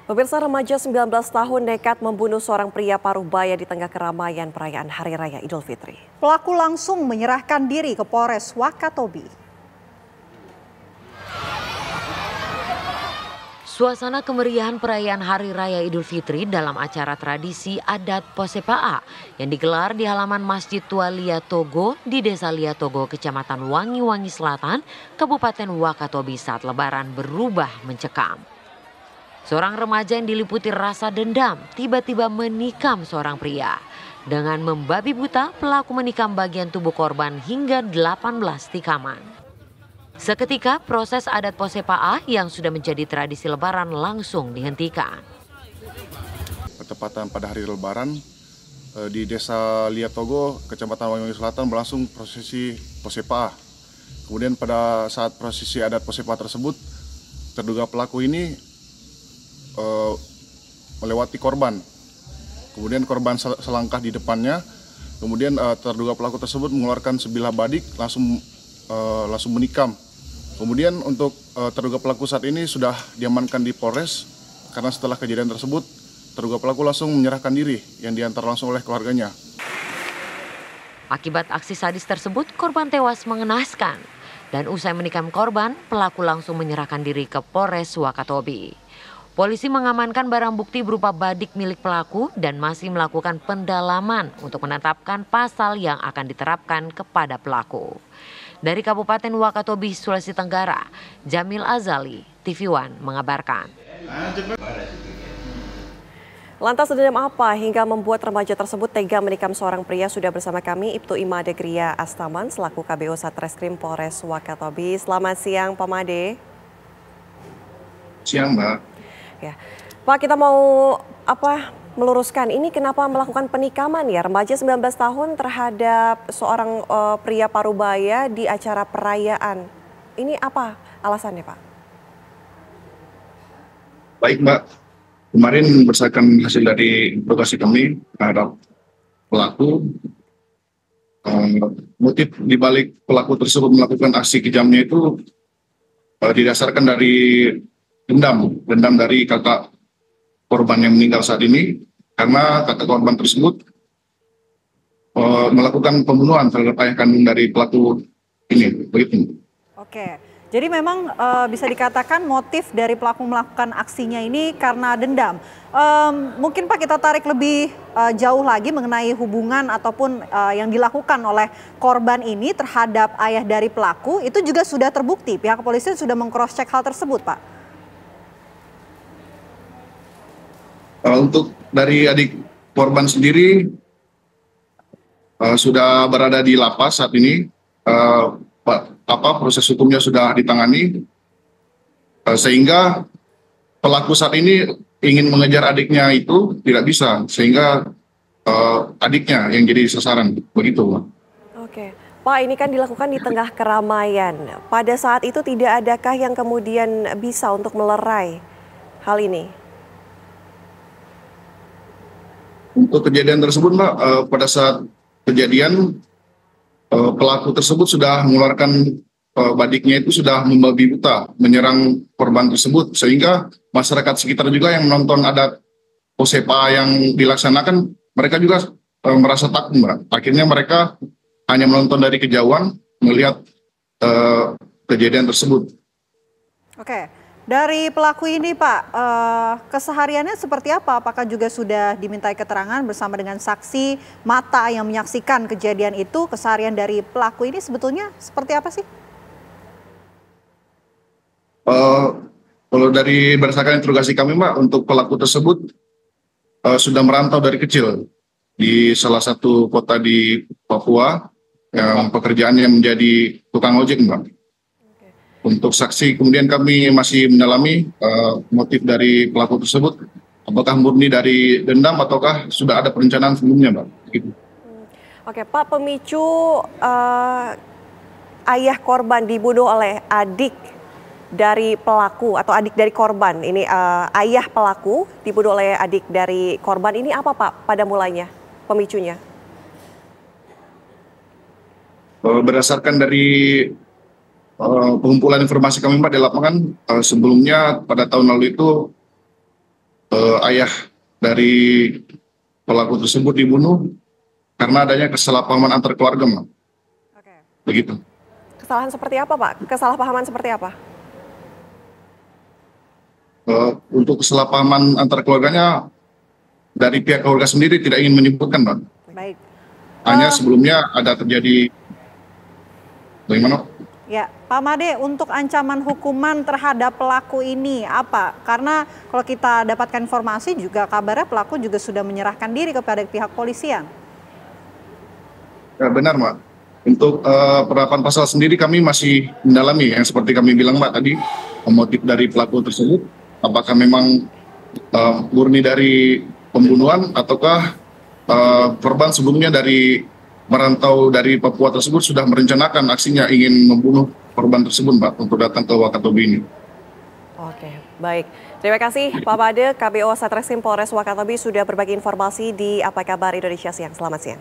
Pemirsa, remaja 19 tahun nekat membunuh seorang pria Parubaya di tengah keramaian perayaan Hari Raya Idul Fitri. Pelaku langsung menyerahkan diri ke Polres Wakatobi. Suasana kemeriahan perayaan Hari Raya Idul Fitri dalam acara tradisi adat Posepaa yang digelar di halaman Masjid Tua Liatogo di Desa Liatogo, Kecamatan Wangi-Wangi Selatan, Kabupaten Wakatobi saat Lebaran berubah mencekam. Seorang remaja yang diliputi rasa dendam tiba-tiba menikam seorang pria. Dengan membabi buta, pelaku menikam bagian tubuh korban hingga 18 tikaman. Seketika proses adat Posepaa yang sudah menjadi tradisi Lebaran langsung dihentikan. Bertepatan pada hari Lebaran di Desa Liatogo, Kecamatan Wangi-Wangi Selatan berlangsung prosesi Posepaa. Kemudian pada saat prosesi adat Posepaa tersebut, terduga pelaku ini melewati korban. Kemudian korban selangkah di depannya. Kemudian terduga pelaku tersebut mengeluarkan sebilah badik langsung menikam. Kemudian untuk terduga pelaku saat ini sudah diamankan di Polres karena setelah kejadian tersebut terduga pelaku langsung menyerahkan diri yang diantar langsung oleh keluarganya. Akibat aksi sadis tersebut, korban tewas mengenaskan dan usai menikam korban, pelaku langsung menyerahkan diri ke Polres Wakatobi. Polisi mengamankan barang bukti berupa badik milik pelaku dan masih melakukan pendalaman untuk menetapkan pasal yang akan diterapkan kepada pelaku. Dari Kabupaten Wakatobi, Sulawesi Tenggara, Jamil Azali, TV One mengabarkan. Lantas dendam apa hingga membuat remaja tersebut tega menikam seorang pria? Sudah bersama kami Ibtu Imade Gria Astaman selaku KBO Satreskrim Polres Wakatobi. Selamat siang Pak Made. Siang Mbak. Ya, Pak, kita mau meluruskan ini kenapa melakukan penikaman ya remaja 19 tahun terhadap seorang pria Parubaya di acara perayaan. Ini apa alasannya, Pak? Baik Mbak, kemarin berdasarkan hasil dari investigasi kami terhadap pelaku, motif dibalik pelaku tersebut melakukan aksi kejamnya itu didasarkan dari dendam dari kakak korban yang meninggal saat ini, karena kakak korban tersebut melakukan pembunuhan terhadap ayah kandung dari pelaku ini. Begitu. Oke, jadi memang bisa dikatakan motif dari pelaku melakukan aksinya ini karena dendam. Mungkin Pak kita tarik lebih jauh lagi mengenai hubungan ataupun yang dilakukan oleh korban ini terhadap ayah dari pelaku, itu juga sudah terbukti. Pihak kepolisian sudah meng-cross-check hal tersebut, Pak. Untuk dari adik korban sendiri sudah berada di lapas saat ini, proses hukumnya sudah ditangani, sehingga pelaku saat ini ingin mengejar adiknya itu tidak bisa, sehingga adiknya yang jadi sasaran, begitu Pak. Oke, Pak, ini kan dilakukan di tengah keramaian. Pada saat itu tidak adakah yang kemudian bisa untuk melerai hal ini? Untuk kejadian tersebut Mbak, pada saat kejadian pelaku tersebut sudah mengeluarkan badiknya itu sudah membabi buta menyerang korban tersebut, sehingga masyarakat sekitar juga yang menonton adat Posepaa yang dilaksanakan mereka juga merasa takut Mbak. Akhirnya mereka hanya menonton dari kejauhan melihat kejadian tersebut. Oke. Dari pelaku ini Pak, kesehariannya seperti apa? Apakah juga sudah dimintai keterangan bersama dengan saksi mata yang menyaksikan kejadian itu? Keseharian dari pelaku ini sebetulnya seperti apa sih? Kalau dari berdasarkan interogasi kami Mbak, untuk pelaku tersebut sudah merantau dari kecil di salah satu kota di Papua, yang pekerjaannya menjadi tukang ojek Mbak. Untuk saksi kemudian kami masih mendalami motif dari pelaku tersebut, apakah murni dari dendam ataukah sudah ada perencanaan sebelumnya Mbak. Gitu. Oke Pak, pemicu ayah korban dibunuh oleh adik dari pelaku atau adik dari korban, ini ayah pelaku dibunuh oleh adik dari korban, ini apa Pak pada mulanya pemicunya? Berdasarkan dari pengumpulan informasi kami Mbak di lapangan, sebelumnya pada tahun lalu itu ayah dari pelaku tersebut dibunuh karena adanya kesalahpahaman antar keluarga, Mbak. Oke. Begitu. Kesalahan seperti apa, Pak? Kesalahpahaman seperti apa? Untuk kesalahpahaman antar keluarganya, dari pihak keluarga sendiri tidak ingin menyebutkan, Mbak. Baik. Hanya sebelumnya ada terjadi, bagaimana? Ya, Pak Made, untuk ancaman hukuman terhadap pelaku ini apa? Karena kalau kita dapatkan informasi juga kabarnya pelaku juga sudah menyerahkan diri kepada pihak polisian. Ya, benar, Mbak. Untuk penerapan pasal sendiri kami masih mendalami, yang seperti kami bilang, Mbak, tadi, motif dari pelaku tersebut, apakah memang murni dari pembunuhan ataukah korban sebelumnya dari merantau dari Papua tersebut sudah merencanakan aksinya ingin membunuh korban tersebut, Mbak, untuk datang ke Wakatobi ini. Oke, baik. Terima kasih Pak Made, KBO Satreskrim Polres Wakatobi sudah berbagi informasi di Apa Kabar Indonesia Siang. Selamat siang.